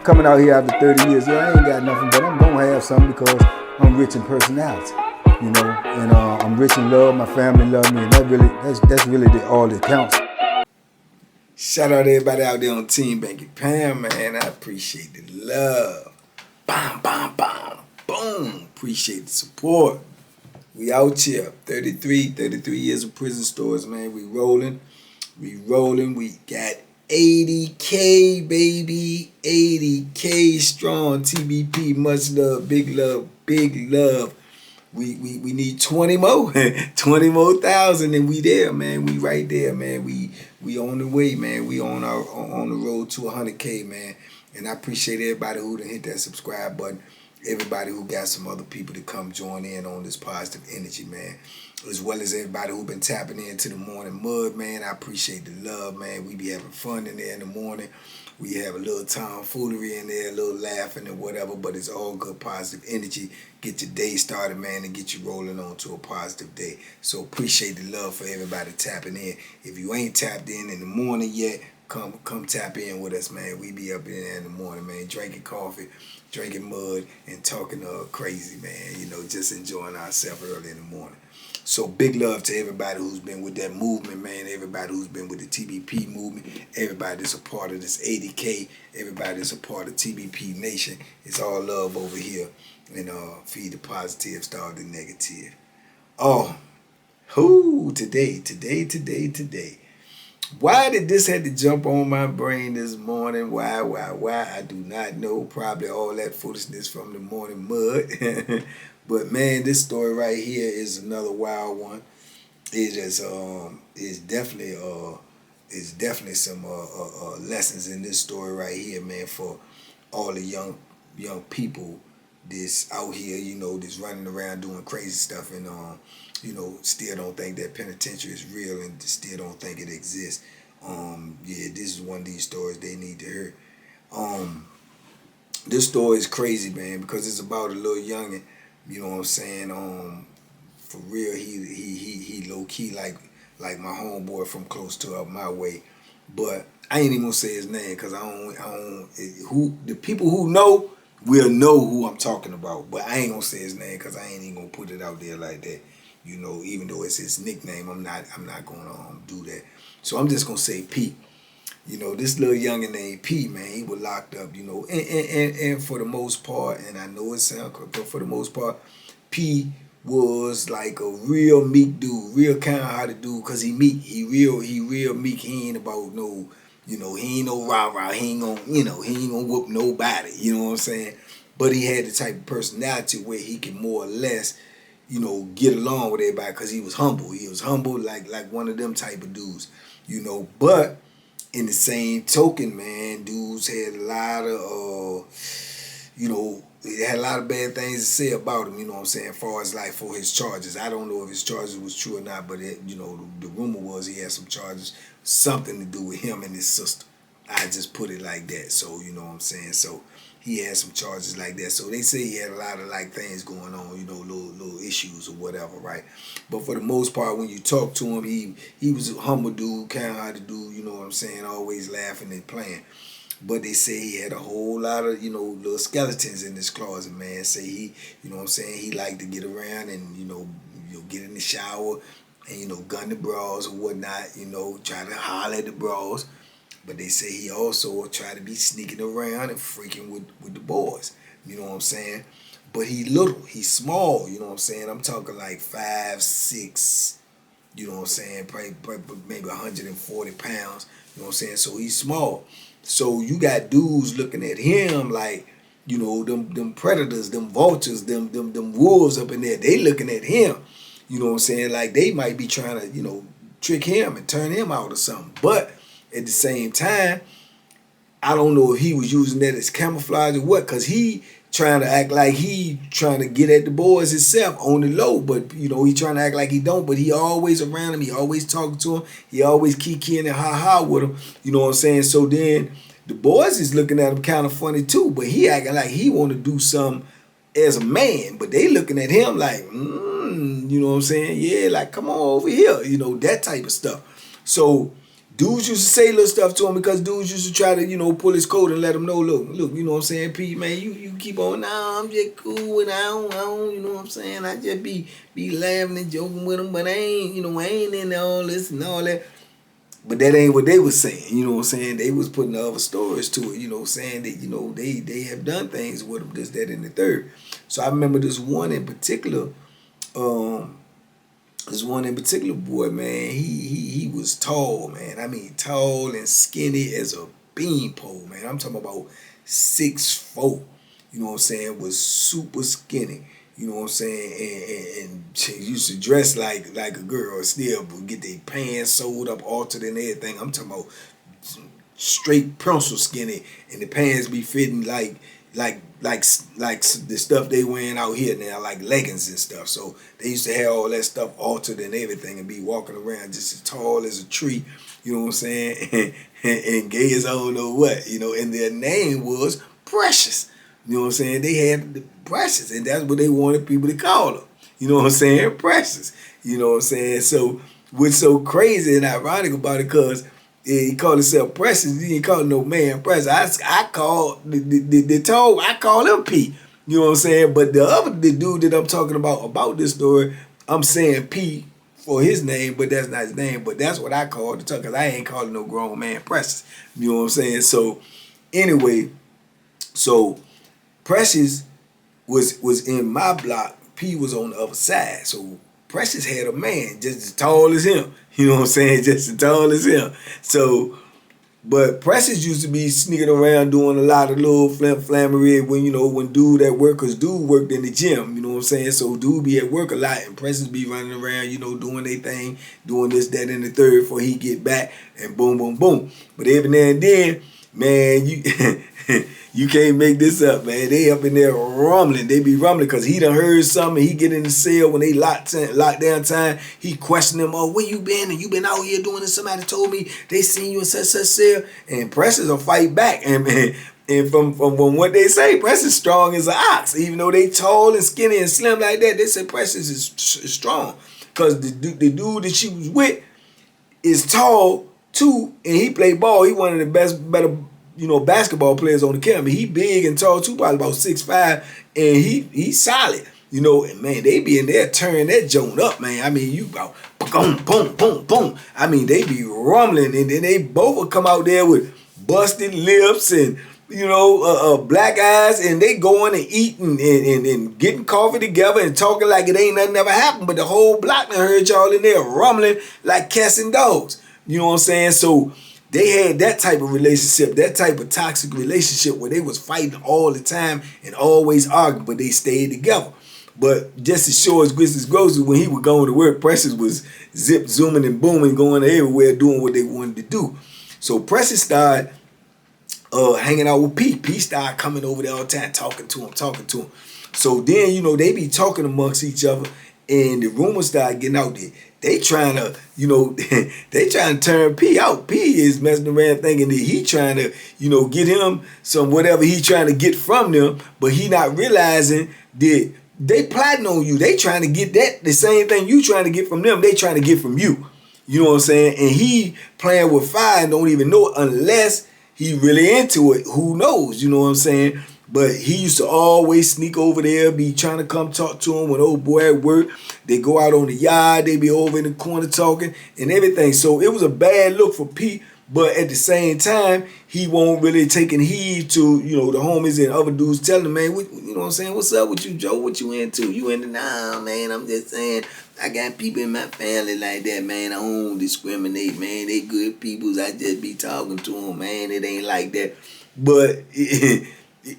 coming out here after 30 years. Yeah, I ain't got nothing, but I'm gonna have something because I'm rich in personality, you know, and I'm rich in love. My family love me, and that's really all that counts. Shout out to everybody out there on Team Banky Pound, man. I appreciate the love. Bam, bam, bam, boom. Appreciate the support. We out here, 33 years of prison stories, man. We rolling. We got 80K, baby. 80K strong. TBP, much love, big love, big love. We need 20 more, 20 more thousand, and we there, man. We right there, man. We on the way, man. We on the road to 100K, man. And I appreciate everybody who done hit that subscribe button. Everybody who got some other people to come join in on this positive energy, man. As well as everybody who been tapping into the morning mud, man. I appreciate the love, man. We be having fun in there in the morning. We have a little tomfoolery in there, a little laughing and whatever, but it's all good positive energy. Get your day started, man, and get you rolling on to a positive day. So appreciate the love for everybody tapping in. If you ain't tapped in the morning yet, come tap in with us, man. We be up in there in the morning, man, drinking coffee, drinking mud, and talking crazy, man. You know, just enjoying ourselves early in the morning. So big love to everybody who's been with that movement, man. Everybody who's been with the TBP movement. Everybody that's a part of this 80K. Everybody that's a part of TBP Nation. It's all love over here. And feed the positive, starve the negative. Oh, today. Why did this have to jump on my brain this morning? Why? I do not know. Probably all that foolishness from the morning mud. But man, this story right here is another wild one. It is definitely some lessons in this story right here, man, for all the young people that's out here, you know, that's running around doing crazy stuff and you know, still don't think that penitentiary is real and still don't think it exists. Yeah, this is one of these stories they need to hear. This story is crazy, man, because it's about a little youngin'. You know what I'm saying? For real, he low key like my homeboy from close to up my way. But I ain't even gonna say his name because the people who know will know who I'm talking about. But I ain't gonna say his name because I ain't even gonna put it out there like that. You know, even though it's his nickname, I'm not gonna do that. So I'm just gonna say P. You know, this little youngin' named P, man, he was locked up, you know, and for the most part, and I know it sounds quick, but for the most part, P was like a real meek dude, real kind-hearted dude, because he meek. He real meek. He ain't about no, you know, he ain't no rah-rah. He ain't gonna whoop nobody, you know what I'm saying? But he had the type of personality where he can more or less, you know, get along with everybody because he was humble. He was humble like one of them type of dudes, you know, but in the same token, man, dudes had a lot of, you know, they had a lot of bad things to say about him, you know what I'm saying, as far as like for his charges. I don't know if his charges was true or not, but you know, the rumor was he had some charges, something to do with him and his sister. I just put it like that, so you know what I'm saying. So he had some charges like that. So they say he had a lot of like things going on, you know, little issues or whatever, right? But for the most part, when you talk to him, he was a humble dude, kind-hearted dude, you know what I'm saying, always laughing and playing. But they say he had a whole lot of, you know, little skeletons in his closet, man. Say he, you know what I'm saying, he liked to get around and, you know, get in the shower and, you know, gun the bras or whatnot, you know, try to holler at the bras. But they say he also tried to be sneaking around and freaking with the boys, you know what I'm saying? But he's small, you know what I'm saying? I'm talking like 5'6", you know what I'm saying? Probably maybe 140 pounds, you know what I'm saying? So he's small. So you got dudes looking at him like, you know, them predators, them vultures, them wolves up in there. They looking at him, you know what I'm saying? Like they might be trying to, you know, trick him and turn him out or something. But at the same time, I don't know if he was using that as camouflage or what, because he trying to act like he trying to get at the boys himself on the low, but you know, he trying to act like he don't, but he always around him, he always talking to him, he always kikiing and ha-ha with him, you know what I'm saying? So then the boys is looking at him kind of funny too, but he acting like he want to do something as a man, but they looking at him like, you know what I'm saying? Yeah, like come on over here, you know, that type of stuff. So dudes used to say little stuff to him because dudes used to try to, pull his coat and let him know, look, you know what I'm saying, P, man, you keep on, nah, I'm just cool and I don't, you know what I'm saying, I just be laughing and joking with him, but I ain't into all this and all that. But that ain't what they was saying, you know what I'm saying? They was putting other stories to it, saying that, they have done things with him, this, that, and the third. So I remember this one in particular, boy, man, he was tall, man. I mean, tall and skinny as a beanpole, man. I'm talking about 6'4", you know what I'm saying, was super skinny. You know what I'm saying? And she used to dress like a girl still, but get their pants sewed up, altered and everything. I'm talking about straight pencil skinny, and the pants be fitting like the stuff they wearing out here now, like leggings and stuff. So they used to have all that stuff altered and everything and be walking around just as tall as a tree, you know what I'm saying? and gay as I don't know what, and their name was Precious. You know what I'm saying? They had the Precious, and that's what they wanted people to call them. You know what I'm saying? Precious. You know what I'm saying? So what's so crazy and ironic about it, because he called himself Precious, he didn't call no man Precious. I call I call him P. You know what I'm saying? But the dude that I'm talking about this story, I'm saying P for his name, but that's not his name. But that's what I call the talk, because I ain't calling no grown man Precious. You know what I'm saying? So anyway, so Precious was in my block. P was on the other side. So Precious had a man just as tall as him. You know what I'm saying? Just as tall as him. So, but Precious used to be sneaking around doing a lot of little flammery when dude at work, because dude worked in the gym. You know what I'm saying? So dude be at work a lot, and Precious be running around, doing their thing, doing this, that, and the third before he get back, and boom, boom, boom. But every now and then, man, you can't make this up, man. They up in there rumbling. They be rumbling because he done heard something. He get in the cell when they lockdown time. He question them, oh, where you been? And you been out here doing this? Somebody told me they seen you in such cell. And Precious will fight back. And from what they say, Precious strong as an ox. Even though they tall and skinny and slim like that, they say Precious is strong. Because the dude that she was with is tall too, and he play ball. He one of the better basketball players on the campus. He big and tall too, probably about 6'5", and he's solid. And man, they be in there turning that joint up, man. I mean, you about boom, boom, boom, boom. I mean, they be rumbling, and then they both will come out there with busted lips and black eyes, and they going and eating and getting coffee together and talking like it ain't nothing ever happened. But the whole block done heard y'all in there rumbling like cats and dogs. You know what I'm saying? So they had that type of relationship, that type of toxic relationship where they was fighting all the time and always arguing, but they stayed together. But just as sure as grits as grocery, when he was going to work, Precious was zip, zooming, and booming, going everywhere, doing what they wanted to do. So Precious started hanging out with P. P started coming over there all the time, talking to him. So then, they be talking amongst each other, and the rumors started getting out there. They trying to, they trying to turn P out. P is messing around thinking that he trying to, get him some whatever he trying to get from them, but he not realizing that they plotting on you. They trying to get the same thing you trying to get from them, they trying to get from you. You know what I'm saying? And he playing with fire and don't even know it unless he really into it. Who knows? You know what I'm saying? But he used to always sneak over there, be trying to come talk to him when old boy at work. They go out on the yard, they be over in the corner talking and everything. So it was a bad look for Pete, but at the same time, he won't really taking heed to, the homies and other dudes telling him, man, you know what I'm saying? What's up with you, Joe? What you into? You into? Nah, man, I'm just saying, I got people in my family like that, man. I don't discriminate, man. They good peoples. I just be talking to them, man. It ain't like that. But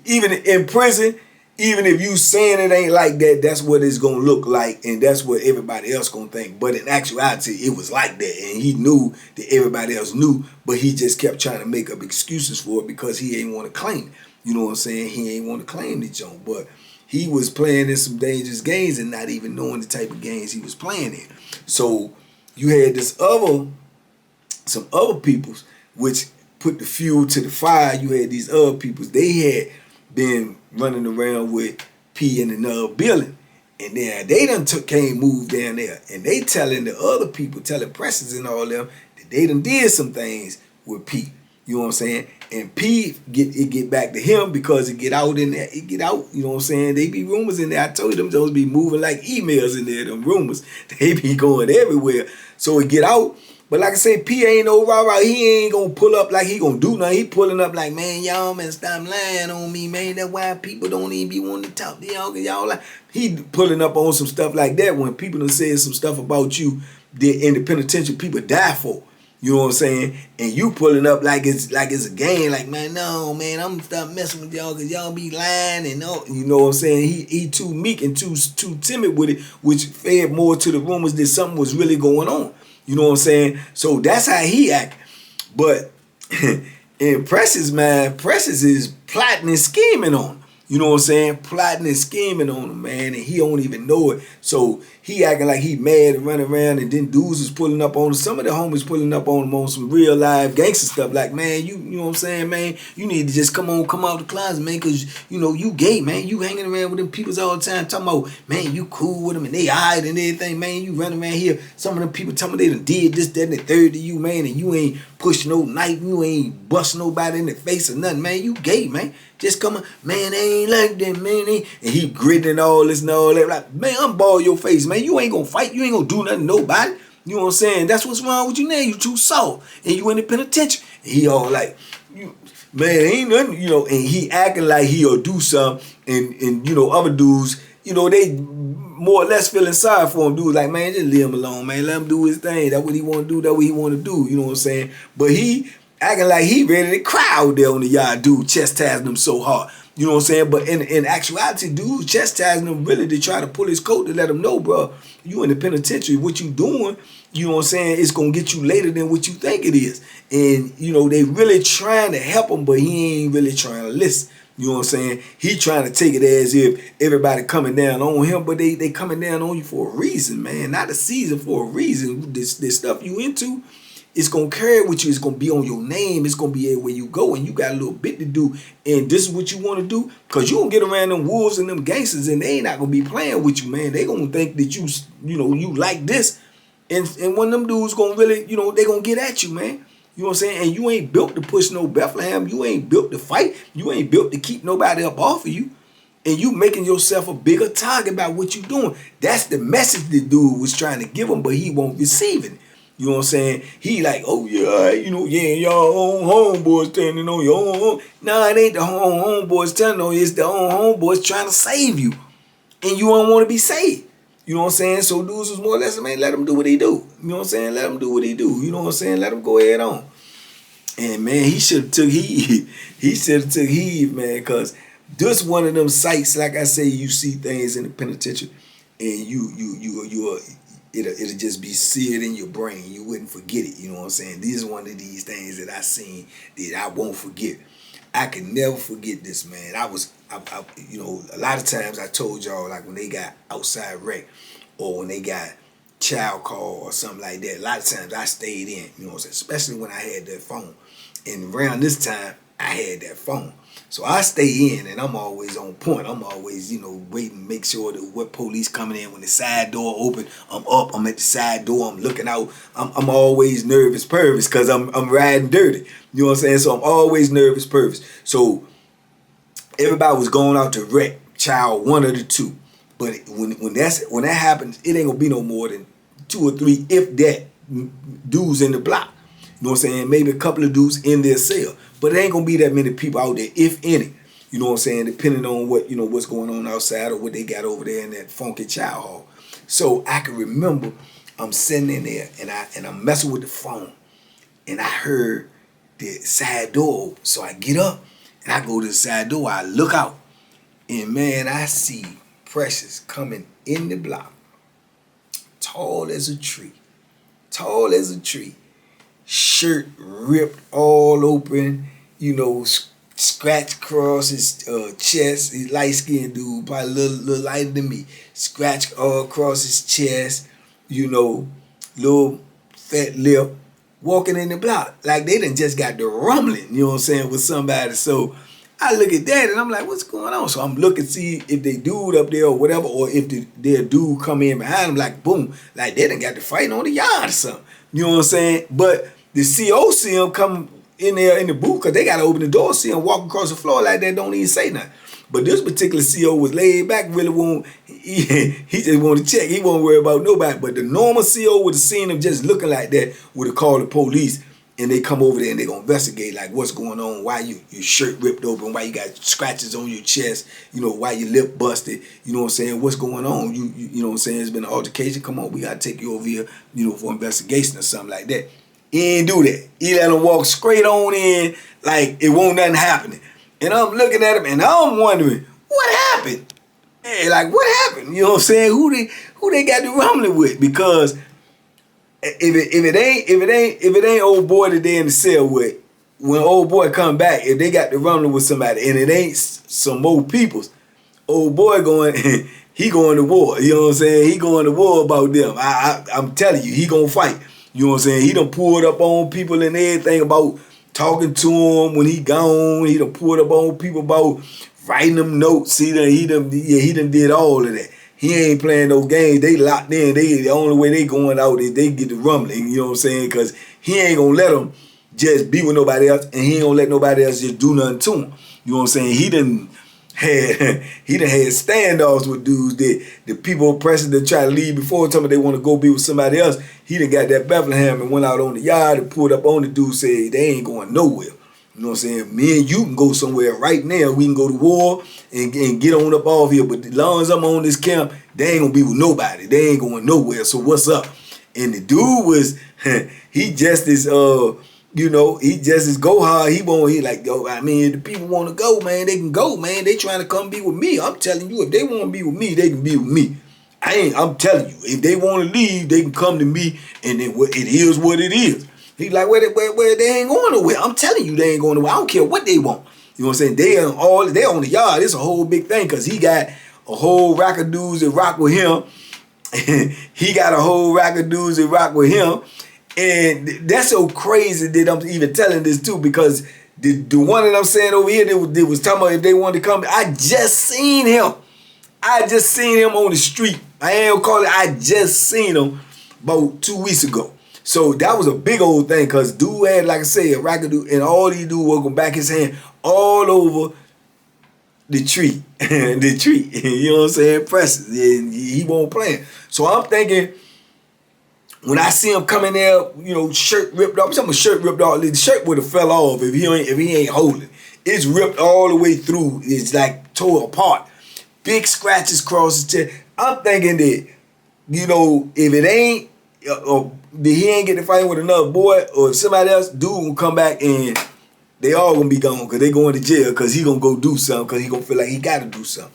even in prison, even if you saying it ain't like that, that's what it's gonna look like, and that's what everybody else gonna think. But in actuality, it was like that, and he knew that everybody else knew, but he just kept trying to make up excuses for it because he ain't want to claim it. You know what I'm saying? He ain't want to claim the joint, but he was playing in some dangerous games and not even knowing the type of games he was playing in. So you had some other peoples which put the fuel to the fire. You had these other peoples. They had been running around with P in another building, And then they done came moved down there. And they telling the other people, telling Precious and all them, that they done did some things with P. You know what I'm saying? And P get back to him because it get out in there. It get out, you know what I'm saying? They be rumors in there. I told them those be moving like emails in there, them rumors. They be going everywhere. So it get out. But like I say, P ain't no rah-rah. He ain't gonna pull up like he gonna do nothing. He pulling up like, man, y'all man, stop lying on me, man. That's why people don't even be wanting to talk to y'all, cause y'all like. He pulling up on some stuff like that when people done said some stuff about you that in the penitentiary people die for. You know what I'm saying? And you pulling up like it's a game, like, man, no, man, I'm gonna stop messing with y'all because y'all be lying and all. You know what I'm saying? He too meek and too timid with it, which fed more to the rumors that something was really going on. You know what I'm saying? So that's how he act. But in Precious, man, Precious is plotting and scheming on him. You know what I'm saying? Plotting and scheming on him, man, and he don't even know it. So he acting like he mad and running around, and then dudes is pulling up on him. Some of the homies pulling up on him on some real live gangster stuff. Like, man, you know what I'm saying, man? You need to just come out the closet, man, because, you know, you gay, man. You hanging around with them peoples all the time talking about, man, you cool with them and they alright and everything, man. You running around here. Some of them people telling me they done did this, that, and the third to you, man, and you ain't pushing no knife. You ain't busting nobody in the face or nothing, man. You gay, man. Just come on, man, they ain't like that, man. And he gritting all this and all that. Like, man, unball your face, man. You ain't gonna fight. You ain't gonna do nothing to nobody. You know what I'm saying? That's what's wrong with you now. You too soft. And you in the penitentiary. And he all like, man, ain't nothing, you know, and he acting like he'll do something. And you know, other dudes, you know, they more or less feeling sorry for him. Dudes like, man, just leave him alone, man. Let him do his thing. That's what he want to do. That's what he want to do. You know what I'm saying? But he acting like he ready to cry out there on the yard, dude, chastising him so hard. You know what I'm saying? But in actuality, dude, chastising him really to try to pull his coat to let him know, bro, you in the penitentiary. What you doing, you know what I'm saying, it's going to get you later than what you think it is. And, you know, they really trying to help him, but he ain't really trying to listen. You know what I'm saying? He trying to take it as if everybody coming down on him, but they coming down on you for a reason, man. Not a season, for a reason. This stuff you into, it's going to carry with you. It's going to be on your name. It's going to be everywhere you go, and you got a little bit to do. And this is what you want to do, because you going to get around them wolves and them gangsters, and they ain't not going to be playing with you, man. They going to think that you know, you like this. And one of them dudes going to really, you know, they going to get at you, man. You know what I'm saying? And you ain't built to push no Bethlehem. You ain't built to fight. You ain't built to keep nobody up off of you. And you making yourself a bigger target about what you doing. That's the message the dude was trying to give him, but he won't receive it. You know what I'm saying? He like, oh yeah, you know, yeah, y'all own homeboys turning on your own. Nah, it ain't the homeboys turning on you. It's the own homeboys trying to save you. And you don't want to be saved. You know what I'm saying? So dudes was more or less, man, let him do what he do. You know what I'm saying? Let him do what he do. You know what I'm saying? Let him go ahead on. And man, he should have took heed. He should have took heed, man, because this one of them sites, like I say, you see things in the penitentiary, and it'll just be seared in your brain. You wouldn't forget it. You know what I'm saying? This is one of these things that I seen that I won't forget. I can never forget this, man. I you know, a lot of times I told y'all, like when they got outside wreck or when they got child call or something like that, a lot of times I stayed in, you know what I'm saying? Especially when I had that phone. And around this time, I had that phone. So I stay in and I'm always on point. I'm always, you know, waiting, make sure that what police coming in when the side door open, I'm up, I'm at the side door, I'm looking out. I'm always nervous, because I'm riding dirty. You know what I'm saying? So I'm always nervous, So everybody was going out to wreck child one of the two. But when that happens, it ain't gonna be no more than 2 or 3, if that, dudes in the block. You know what I'm saying? Maybe a couple of dudes in their cell. But it ain't gonna be that many people out there, if any. You know what I'm saying? Depending on what, you know, what's going on outside or what they got over there in that funky child hall. So I can remember I'm sitting in there and I'm messing with the phone. And I heard the side door. So I get up and I go to the side door. I look out. And man, I see Precious coming in the block. Tall as a tree. Tall as a tree. Shirt ripped all open, you know, scratch across his chest. He's light-skinned dude, probably a little lighter than me. Scratch all across his chest, you know, little fat lip, walking in the block. Like they done just got the rumbling, you know what I'm saying, with somebody. So I look at that and I'm like, what's going on? So I'm looking to see if they dude up there or whatever, or if their dude come in behind them, like boom, like they done got the fight on the yard or something. You know what I'm saying? But the CO see him come in there in the booth because they got to open the door, see him walk across the floor like that, don't even say nothing. But this particular CO was laid back, really won't, he just wanted to check. He won't worry about nobody. But the normal CO would have seen him just looking like that, would have called the police, and they come over there and they gonna investigate like what's going on, why your shirt ripped open, why you got scratches on your chest, you know, why your lip busted, you know what I'm saying, what's going on, you know what I'm saying, it's been an altercation, come on, we gotta take you over here, you know, for investigation or something like that. He ain't do that. He let him walk straight on in like it won't nothing happening. And I'm looking at him and I'm wondering, what happened? Hey, like what happened? You know what I'm saying? Who they got the rumbling with? Because if it ain't old boy that they in the cell with, when old boy come back, if they got the rumbling with somebody and it ain't some more peoples, old boy going, he going to war. You know what I'm saying? He going to war about them. I'm telling you, he gonna fight. You know what I'm saying? He done pulled up on people and everything about talking to him when he gone. He done pulled up on people about writing them notes. He done did all of that. He ain't playing no games. They locked in. The only way they going out is they get the rumbling. You know what I'm saying? Because he ain't gonna let them just be with nobody else, and he ain't gonna let nobody else just do nothing to him. You know what I'm saying? He done had standoffs with dudes that the people president try to leave before, telling me they want to go be with somebody else. He done got that Bethlehem and went out on the yard and pulled up on the dude, said they ain't going nowhere. You know what I'm saying? Me and you can go somewhere right now. We can go to war and get on up off here. But as long as I'm on this camp, they ain't gonna be with nobody. They ain't going nowhere. So what's up? And the dude was, he just as you know, he just as go hard. He like, yo, I mean, if the people want to go, man, they can go, man. They trying to come be with me. I'm telling you, if they want to be with me, they can be with me. I'm telling you, if they want to leave, they can come to me, and then it is what it is. He like, where they ain't going nowhere. I'm telling you, they ain't going nowhere. I don't care what they want. You know what I'm saying? They on the yard. It's a whole big thing because he got a whole rack of dudes that rock with him. He got a whole rack of dudes that rock with him. And that's so crazy that I'm even telling this too, because the one that I'm saying over here that was talking about if they wanted to come, I just seen him. I just seen him on the street. I ain't gonna call it, I just seen him about 2 weeks ago. So that was a big old thing because dude had, like I say, a rack of dude, and all he do was go back his hand all over the tree. The tree. You know what I'm saying? Presses. And he won't play. So I'm thinking, when I see him coming there, you know, shirt ripped off, some shirt ripped off, the shirt would have fell off if he ain't holding. It's ripped all the way through. It's like tore apart. Big scratches across his chest. I'm thinking that, you know, if it ain't, he ain't get to fight with another boy or somebody else, dude will come back and they all gonna be gone because they going to jail because he gonna go do something because he gonna feel like he gotta do something.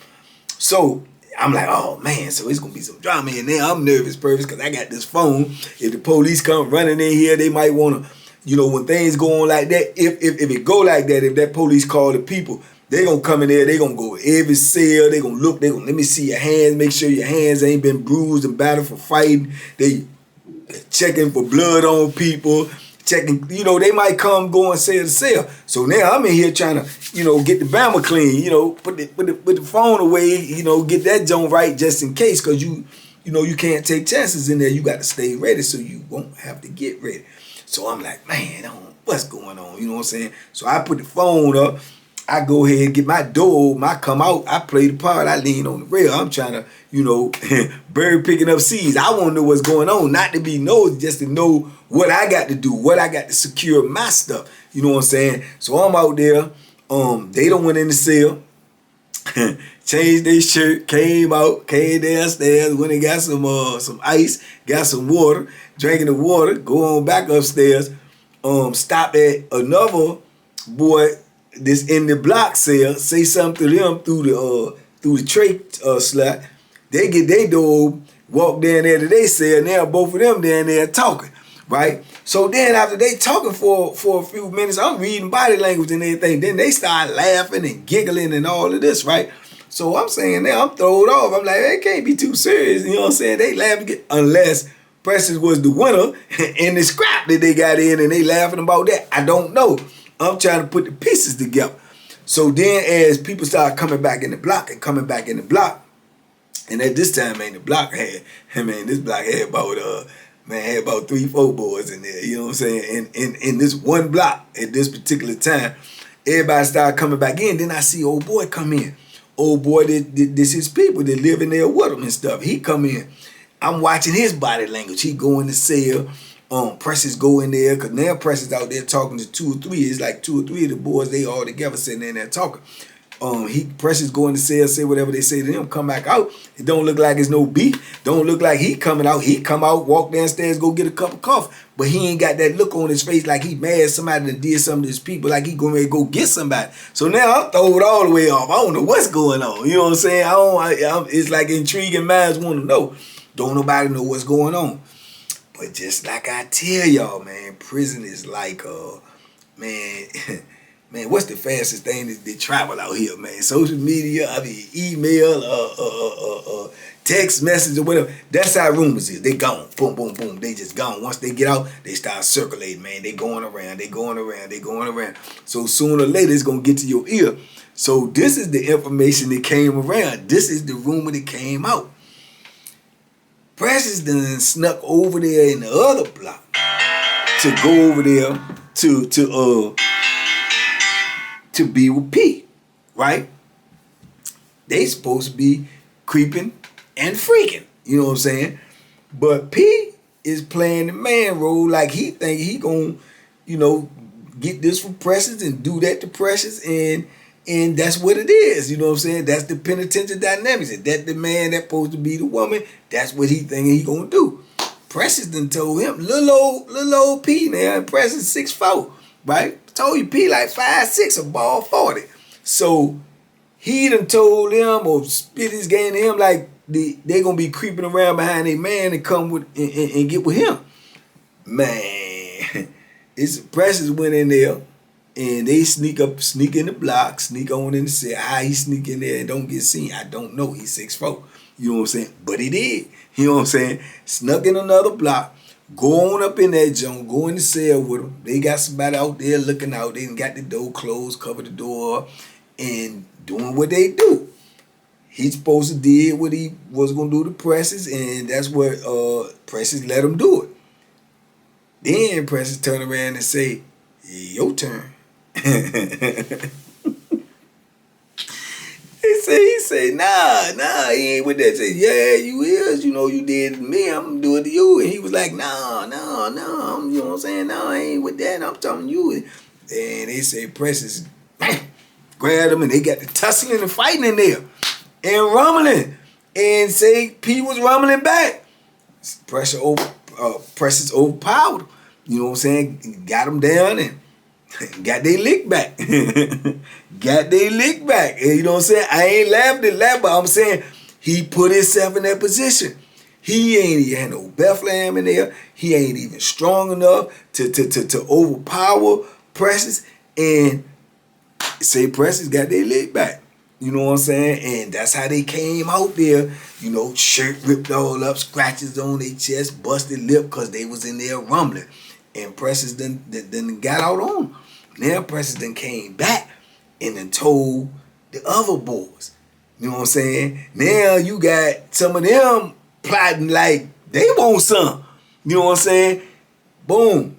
So I'm like, oh man, so it's gonna be some drama in there. I'm nervous, because I got this phone. If the police come running in here, they might wanna, you know, when things go on like that, if it go like that, if that police call the people, they gonna come in there, they gonna go every cell, they gonna look, they gonna let me see your hands, make sure your hands ain't been bruised and battered for fighting. They checking for blood on people, checking, you know, they might come going cell to cell. So now I'm in here trying to, you know, get the Bama clean, you know, put the phone away, you know, get that joint right just in case, because you know, you can't take chances in there. You got to stay ready so you won't have to get ready. So I'm like, man, what's going on? You know what I'm saying? So I put the phone up. I go ahead and get my door open. I come out. I play the part. I lean on the rail. I'm trying to, you know, bird picking up seeds. I want to know what's going on. Not to be nosy, just to know what I got to do, what I got to secure my stuff. You know what I'm saying? So I'm out there. They done went in the cell, changed their shirt, came downstairs, went and got some ice, got some water, drinking the water, go on back upstairs, stop at another boy that's in the block cell, say something to them through the tray slot. They get their door, walk down there to their cell, now both of them down there talking, right? So then after they talking for a few minutes, I'm reading body language and everything. Then they start laughing and giggling and all of this, right? So I'm saying now, I'm thrown off. I'm like, it can't be too serious. You know what I'm saying? They laughing unless Precious was the winner in the scrap that they got in and they laughing about that. I don't know. I'm trying to put the pieces together. So then as people start coming back in the block and coming back in the block, and at this time, man, the block had, this block had about, had about 3-4 boys in there, you know what I'm saying? In this one block at this particular time, everybody started coming back in. Then I see old boy come in. Old boy, this his people that live in there with him and stuff. He come in. I'm watching his body language. He go in the cell. Precious go in there, because now Precious out there talking to 2 or 3. It's like 2 or 3 of the boys, they all together sitting in there talking. Precious go in the cell, say whatever they say to him, come back out. It don't look like it's no beef. Don't look like he coming out. He come out, walk downstairs, go get a cup of coffee. But he ain't got that look on his face like he mad somebody that did something to his people, like he going to go get somebody. So now I'm throwed all the way off. I don't know what's going on. You know what I'm saying? It's like intriguing minds want to know. Don't nobody know what's going on. But just like I tell y'all, man, prison is like, man, what's the fastest thing that travel out here, man? Social media, email, text message or whatever. That's how rumors is. They gone. Boom, boom, boom. They just gone. Once they get out, they start circulating, man. They going around. They going around. They going around. So sooner or later, it's going to get to your ear. So this is the information that came around. This is the rumor that came out. Precious done snuck over there in the other block to go over there to be with P, right? They supposed to be creeping and freaking, you know what I'm saying? But P is playing the man role like he think he gonna, get this from Precious and do that to Precious, and that's what it is, you know what I'm saying? That's the penitentiary dynamics. And that the man that's supposed to be the woman, that's what he thinking he gonna do. Precious done told him, little old P now, and Precious 6'4", right? Told you P like 5'6", a ball 40. So he done told him or spit his game to him like they gonna be creeping around behind a man and come with and get with him. Man, it's Precious went in there. And they sneak in the block, sneak on in the cell. How he sneak in there and don't get seen, I don't know. He's 6'4". You know what I'm saying? But he did. You know what I'm saying? Snuck in another block. Go on up in that joint. Go in the cell with him. They got somebody out there looking out. They done got the door closed, cover the door, and doing what they do. He's supposed to did what he was going to do to Precious, and that's what Precious let him do it. Then Precious turn around and say, your turn. He say, nah, he ain't with that. Say, yeah, you is. You know you did to me, I'm gonna do it to you. And he was like, no, you know what I'm saying? No, I ain't with that. I'm telling you. And they say Precious grabbed him and they got the tussling and fighting in there and rumbling. And say P was rumbling back. Precious overpowered. You know what I'm saying? Got him down and got they lick back. Got they lick back. And you know what I'm saying? I ain't laughing, but I'm saying he put himself in that position. He ain't even had no Bethlehem in there. He ain't even strong enough to overpower Precious. And say Precious got they lick back. You know what I'm saying? And that's how they came out there. Shirt ripped all up, scratches on their chest, busted lip because they was in there rumbling. And Precious then got out on them. Now Precious then came back and then told the other boys. You know what I'm saying? Now you got some of them plotting like they want some. You know what I'm saying? Boom.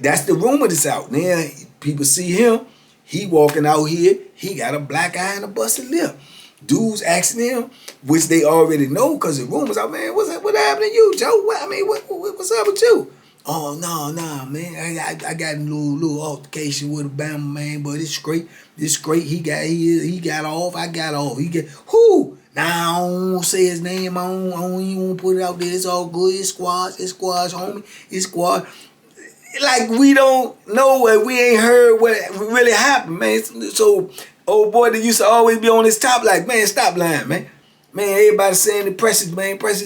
That's the rumor that's out. Now people see him. He walking out here. He got a black eye and a busted lip. Dudes asking him, which they already know because the rumors out, man, what happened to you, Joe? What's up with you? Oh, no, man. I got a little altercation with a Bama man, but it's great. It's great. He got off. I got off. Who? Nah, I don't say his name. I don't even want to put it out there. It's all good. It's squash, homie. It's squash. Like we don't know what we ain't heard what really happened, man. So old boy that used to always be on his top, like, man, stop lying, man. Man, everybody saying that Precious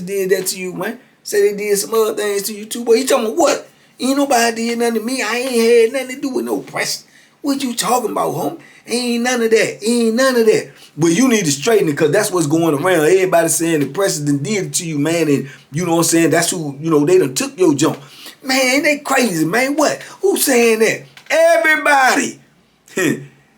did that to you, man. Say they did some other things to you too, but he talking about what? Ain't nobody did nothing to me. I ain't had nothing to do with no Precious. What you talking about, homie? Ain't none of that. But you need to straighten it because that's what's going around. Everybody saying that Precious did it to you, man, and you know what I'm saying? That's who, they done took your jump. Man, they crazy, man. What? Who's saying that? Everybody.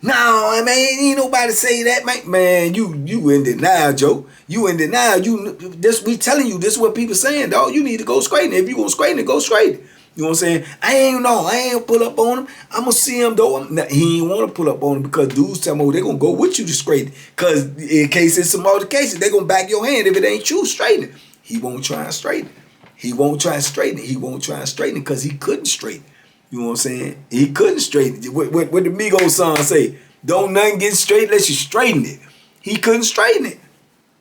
No, man, ain't nobody say that, man. Man, you in denial, Joe. You in denial. We telling you, this is what people saying, dog. You need to go straighten it. If you gonna straighten it, go straighten it. You know what I'm saying? I ain't pull up on him. I'm gonna see him though. He ain't want to pull up on him because dudes tell me they gonna go with you to straighten. Cause in case it's some other cases, they gonna back your hand if it ain't you straighten it. He won't try and straighten it. He won't try and straighten it. He won't try and straighten it because he couldn't straighten it. You know what I'm saying? He couldn't straighten it. What the Migos song say? Don't nothing get straight unless you straighten it. He couldn't straighten it.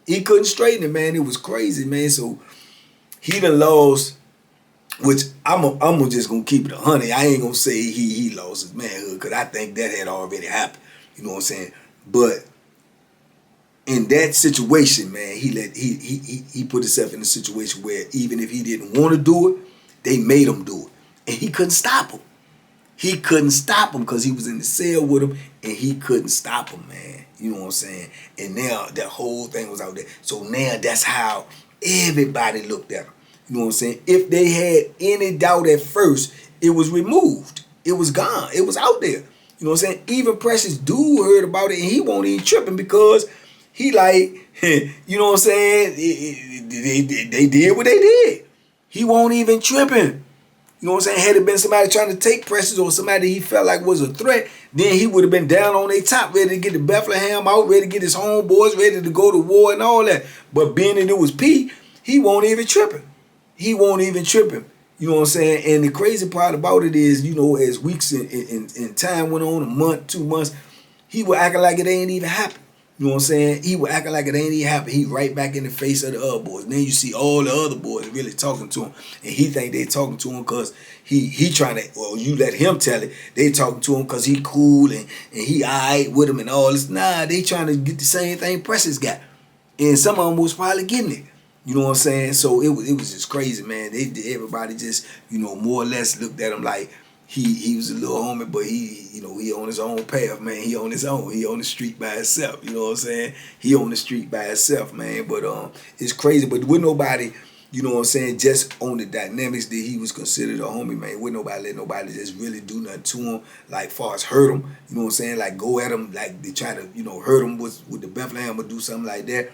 He couldn't straighten it, man. It was crazy, man. So he done lost. Which I'm just gonna keep it 100. I ain't gonna say he lost his manhood because I think that had already happened. You know what I'm saying? But in that situation, man, he put himself in a situation where even if he didn't want to do it, they made him do it, and he couldn't stop him. He couldn't stop him because he was in the cell with him, and he couldn't stop him, man. You know what I'm saying? And now that whole thing was out there. So now that's how everybody looked at him. You know what I'm saying? If they had any doubt at first, it was removed. It was gone. It was out there. You know what I'm saying? Even Precious Dude heard about it and he won't even tripping because he like, you know what I'm saying? They did what they did. He won't even tripping. You know what I'm saying? Had it been somebody trying to take Precious or somebody he felt like was a threat, then he would have been down on their top, ready to get the Bethlehem out, ready to get his homeboys, ready to go to war and all that. But being that it was P, he won't even tripping. He won't even tripping. You know what I'm saying? And the crazy part about it is, you know, as weeks in time went on, a month, 2 months, he was acting like it ain't even happened. You know what I'm saying? He was acting like it ain't even happened. He right back in the face of the other boys. And then you see all the other boys really talking to him. And he think they talking to him because he trying to, well, you let him tell it. They talking to him because he cool and he all right with him and all this. Nah, they trying to get the same thing Precious got. And some of them was probably getting it. You know what I'm saying? So it was just crazy, man. Everybody just, you know, more or less looked at him like he was a little homie, but he on his own path, man. He on his own. He on the street by himself. You know what I'm saying? He on the street by himself, man. But it's crazy. But with nobody, you know what I'm saying, just on the dynamics that he was considered a homie, man. With nobody let nobody just really do nothing to him, like far as hurt him. You know what I'm saying? Like go at him, like they try to, you know, hurt him with the Bethlehem or do something like that.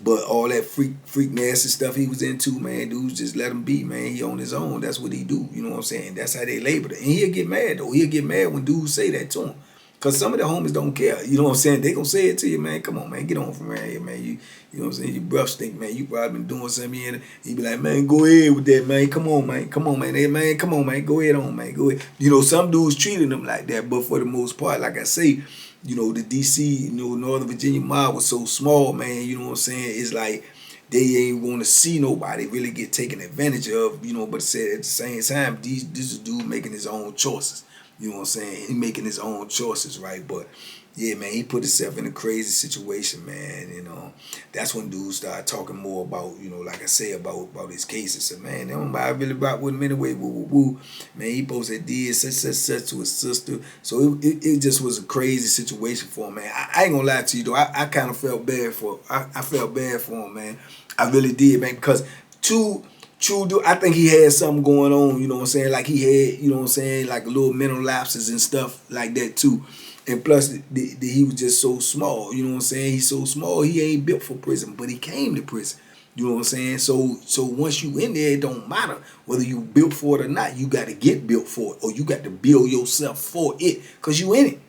But all that freak nasty stuff he was into, man, dudes just let him be, man. He on his own. That's what he do. You know what I'm saying? That's how they label it. And he'll get mad, though. He'll get mad when dudes say that to him. Because some of the homies don't care. You know what I'm saying? They gonna say it to you, man. Come on, man. Get on from around here, man. You know what I'm saying? Your breath stink, man. You probably been doing something here. He be like, man, go ahead with that, man. Come on, man. Come on, man. Hey, man, come on, man. Go ahead on, man. Go ahead. You know, some dudes treated them like that. But for the most part, like I say, you know, the D.C., you know, Northern Virginia mob was so small, man. You know what I'm saying? It's like, they ain't want to see nobody really get taken advantage of, you know, but said at the same time, this is a dude making his own choices. You know what I'm saying? He making his own choices, right? But yeah, man, he put himself in a crazy situation, man. You know, that's when dudes start talking more about, you know, like I say, about his cases. So, man, they don't mind really rock with him anyway. Woo, woo, woo. Man, he posted did such to his sister. So it just was a crazy situation for him, man. I ain't gonna lie to you though. I kind of felt bad for I felt bad for him, man. I really did, man, because True, I think he had something going on, you know what I'm saying? Like he had, you know what I'm saying, like a little mental lapses and stuff like that too. And plus, he was just so small, you know what I'm saying? He's so small, he ain't built for prison, but he came to prison. You know what I'm saying? So once you in there, it don't matter whether you built for it or not. You got to get built for it, or you got to build yourself for it, because you in it.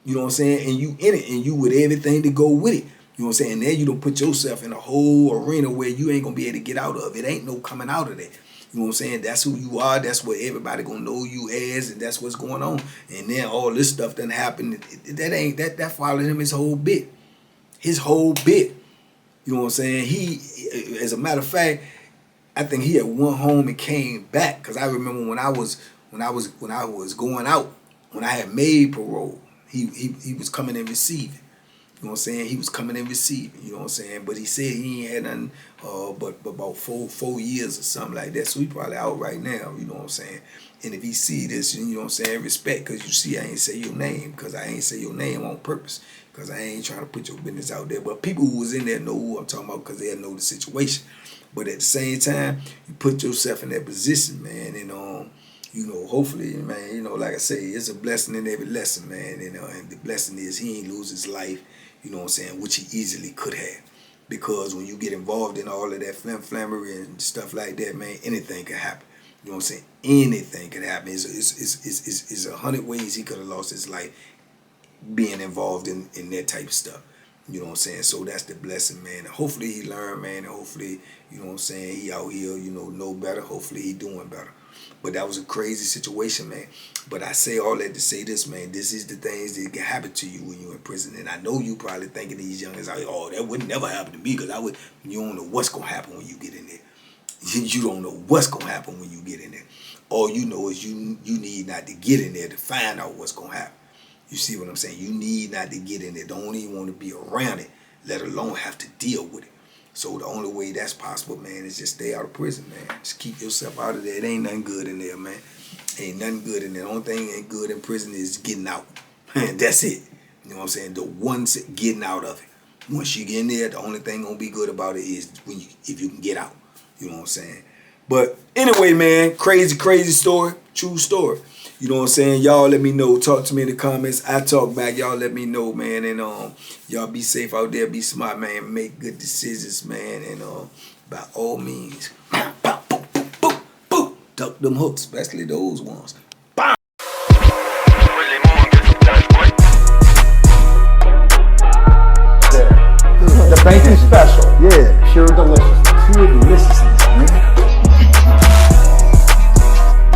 You know what I'm saying? And you in it, and you with everything to go with it. You know what I'm saying? Now you don't put yourself in a whole arena where you ain't going to be able to get out of. It ain't no coming out of that. You know what I'm saying? That's who you are. That's what everybody going to know you as, and that's what's going on. And then all this stuff done happened. That followed him his whole bit. His whole bit. You know what I'm saying? He, as a matter of fact, I think he had went home and came back, because I remember when I was going out, when I had made parole, he was coming and receiving. You know what I'm saying? He was coming and receiving, you know what I'm saying? But he said he ain't had nothing but about four years or something like that. So he probably out right now, you know what I'm saying? And if he see this, you know what I'm saying, respect, because you see I ain't say your name, because I ain't say your name on purpose, because I ain't trying to put your business out there. But people who was in there know who I'm talking about, because they know the situation. But at the same time, you put yourself in that position, man, and hopefully, man, like I say, it's a blessing in every lesson, man. And the blessing is he ain't lose his life, which he easily could have. Because when you get involved in all of that flammery and stuff like that, man, anything can happen. You know what I'm saying? Anything could happen. It's 100 ways he could have lost his life being involved in that type of stuff. You know what I'm saying? So that's the blessing, man. And hopefully he learned, man. And hopefully, he out here, know better. Hopefully he doing better. But that was a crazy situation, man. But I say all that to say this, man. This is the things that can happen to you when you're in prison. And I know you probably thinking these youngins out here, oh, that would never happen to me because you don't know what's going to happen when you get in there. You don't know what's going to happen when you get in there. All you know is you need not to get in there to find out what's going to happen. You see what I'm saying? You need not to get in there. Don't even want to be around it, let alone have to deal with it. So the only way that's possible, man, is just stay out of prison, man. Just keep yourself out of there. It ain't nothing good in there, man. Ain't nothing good in there. The only thing ain't good in prison is getting out. And that's it. You know what I'm saying? The one's getting out of it. Once you get in there, the only thing gonna be good about it is if you can get out. You know what I'm saying? But anyway, man, crazy story. True story. You know what I'm saying? Y'all let me know. Talk to me in the comments. I talk back. Y'all let me know, man. And y'all be safe out there. Be smart, man. Make good decisions, man. And by all means, duck them hooks, especially those ones. The banking special. Yeah. Pure deliciousness. Pure deliciousness, man.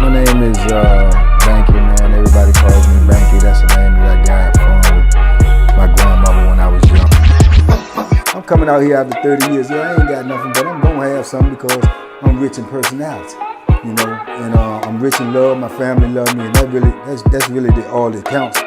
My name is Banky, man. Everybody calls me Banky. That's the name that I got from my grandmother when I was young. I'm coming out here after 30 years. Yeah, I ain't got nothing, but I'm gonna have something because I'm rich in personality, and I'm rich in love. My family love me, and that's really all that counts.